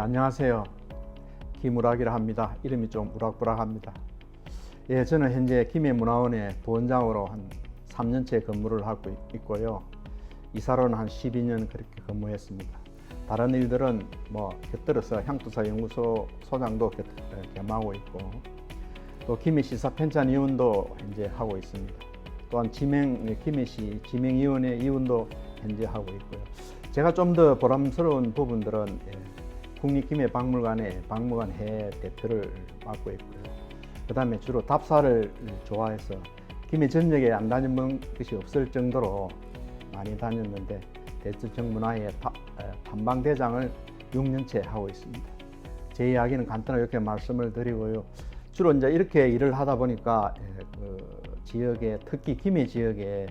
안녕하세요. 김우락이라 합니다. 이름이 좀 우락부락합니다. 저는 현재 김해문화원의 부원장으로 한 3년째 근무를 하고 있고요. 이사로는 한 12년 그렇게 근무했습니다. 다른 일들은 곁들여서 향토사 연구소 소장도 겸하고 있고, 또 김해시사 편찬위원도 현재 하고 있습니다. 또한 김해시 지명위원회 위원도 현재 하고 있고요. 제가 좀 더 보람스러운 부분들은 국립김해박물관의 박물관회 대표를 맡고 있고요. 그 다음에 주로 답사를 좋아해서 김해 전역에 안 다녀본 것이 없을 정도로 많이 다녔는데, 대전청문화회 탐방대장을 6년째 하고 있습니다. 제 이야기는 간단하게 이렇게 말씀을 드리고요. 주로 이제 이렇게 일을 하다 보니까 지역에, 특히 김해 지역에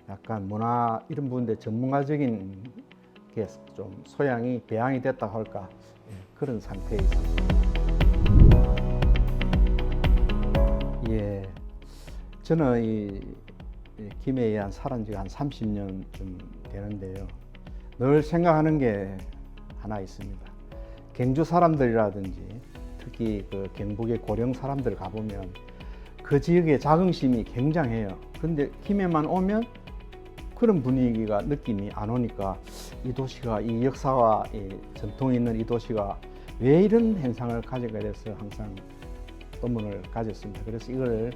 약간 문화 이런 부분에 전문가적인 게 좀 소양이 배양이 됐다 할까, 그런 상태에 있습니다. 저는 이 김해에 살은 지가 한 30년쯤 되는데요. 늘 생각하는 게 하나 있습니다. 경주 사람들이라든지 특히 그 경북의 고령 사람들 가보면 그 지역의 자긍심이 굉장해요. 그런데 김해만 오면 그런 분위기가, 느낌이 안 오니까 이 도시가, 이 역사와 이 전통이 있는 이 도시가 왜 이런 현상을 가지게 돼서 항상 의문을 가졌습니다. 그래서 이걸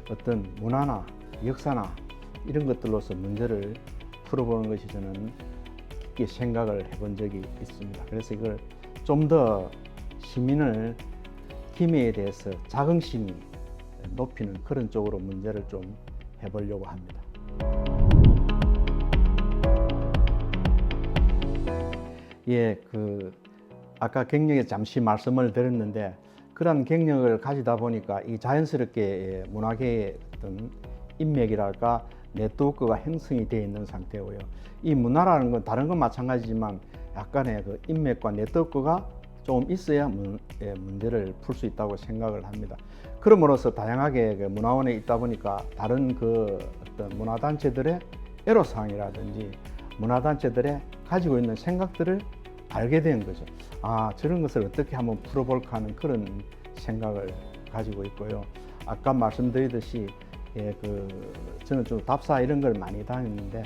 어떤 문화나 역사나 이런 것들로서 문제를 풀어보는 것이 저는 깊게 생각을 해본 적이 있습니다. 그래서 이걸 좀 더 시민을 김해에 대해서 자긍심이 높이는 그런 쪽으로 문제를 좀 해보려고 합니다. 아까 경력에 잠시 말씀을 드렸는데, 그런 경력을 가지다 보니까 이 자연스럽게 문화계의 어떤 인맥이랄까 네트워크가 형성이 되어 있는 상태고요. 이 문화라는 건 다른 건 마찬가지지만 약간의 그 인맥과 네트워크가 좀 있어야 문제를 풀 수 있다고 생각을 합니다. 그럼으로써 다양하게 그 문화원에 있다 보니까 다른 그 어떤 문화단체들의 애로사항이라든지 문화단체들의 가지고 있는 생각들을 알게 된 거죠. 저런 것을 어떻게 한번 풀어볼까 하는 그런 생각을 가지고 있고요. 아까 말씀드리듯이 저는 좀 답사 이런 걸 많이 다녔는데,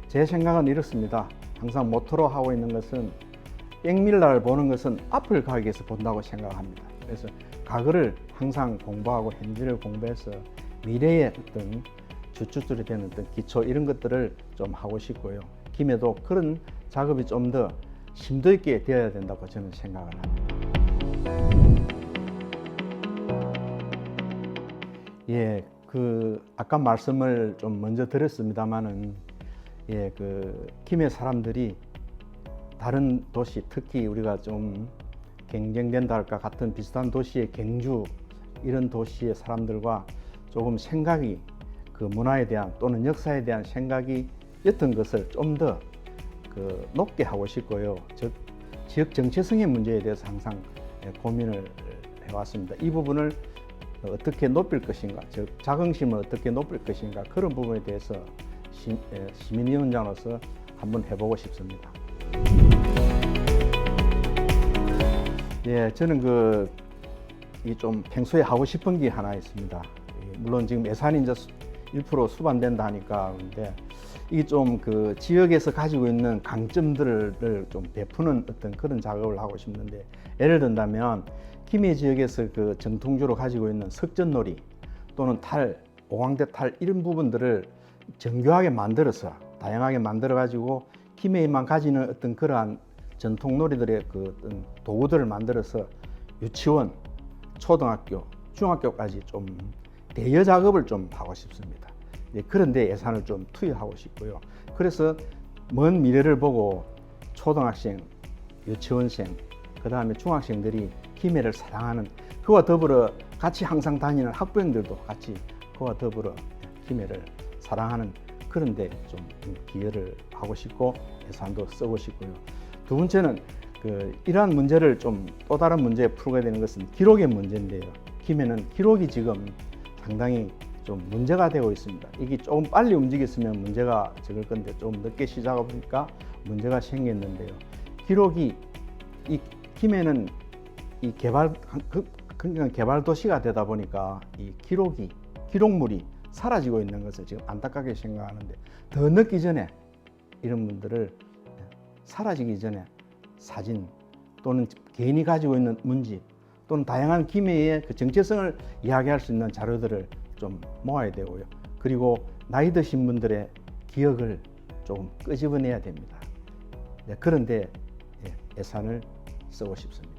제 생각은 이렇습니다. 항상 모토로 하고 있는 것은 백밀라를 보는 것은 앞을 가기 위해서 본다고 생각합니다. 그래서 과거를 항상 공부하고 현재를 공부해서 미래의 어떤 주춧줄이 되는 어떤 기초 이런 것들을 좀 하고 싶고요. 김해도 그런 작업이 좀 더 심도 있게 되어야 된다고 저는 생각을 합니다. 아까 말씀을 좀 먼저 드렸습니다만은, 김해 사람들이 다른 도시, 특히 우리가 좀 경쟁된다 할까 같은 비슷한 도시의 경주 이런 도시의 사람들과 조금 생각이, 그 문화에 대한 또는 역사에 대한 생각이 옅은 것을 좀 더 높게 하고 싶고요. 즉 지역 정체성의 문제에 대해서 항상 고민을 해왔습니다. 이 부분을 어떻게 높일 것인가, 즉 자긍심을 어떻게 높일 것인가, 그런 부분에 대해서 시민위원장으로서 한번 해보고 싶습니다. 저는 좀 평소에 하고 싶은 게 하나 있습니다. 물론 지금 예산이 이제 1% 수반된다 하니까, 그런데 이게 좀 그 지역에서 가지고 있는 강점들을 좀 베푸는 어떤 그런 작업을 하고 싶는데, 예를 든다면 김해 지역에서 그 정통주로 가지고 있는 석전놀이 또는 오광대 탈 이런 부분들을 정교하게 만들어서 다양하게 만들어 가지고 김해에만 가지는 어떤 그러한 전통놀이들의 그 어떤 도구들을 만들어서 유치원, 초등학교, 중학교까지 좀 대여 작업을 좀 하고 싶습니다. 그런데 예산을 좀 투여하고 싶고요. 그래서 먼 미래를 보고 초등학생, 유치원생, 그 다음에 중학생들이 김해를 사랑하는, 그와 더불어 같이 항상 다니는 학부형들도 같이 그와 더불어 김해를 사랑하는 그런 데 좀 기여를 하고 싶고 예산도 쓰고 싶고요. 두 번째는 이러한 문제를 좀 또 다른 문제에 풀게 되는 것은 기록의 문제인데요. 김해는 기록이 지금 상당히 좀 문제가 되고 있습니다. 이게 조금 빨리 움직였으면 문제가 적을 건데 좀 늦게 시작하니까 문제가 생겼는데요. 기록이 이 김해는 이 그러니까 개발 도시가 되다 보니까 이 기록물이 사라지고 있는 것을 지금 안타깝게 생각하는데, 더 늦기 전에 이런 분들을 사라지기 전에 사진 또는 개인이 가지고 있는 문집 또는 다양한 김해의 그 정체성을 이야기할 수 있는 자료들을 좀 모아야 되고요. 그리고 나이 드신 분들의 기억을 조금 끄집어내야 됩니다. 그런데 예산을 쓰고 싶습니다.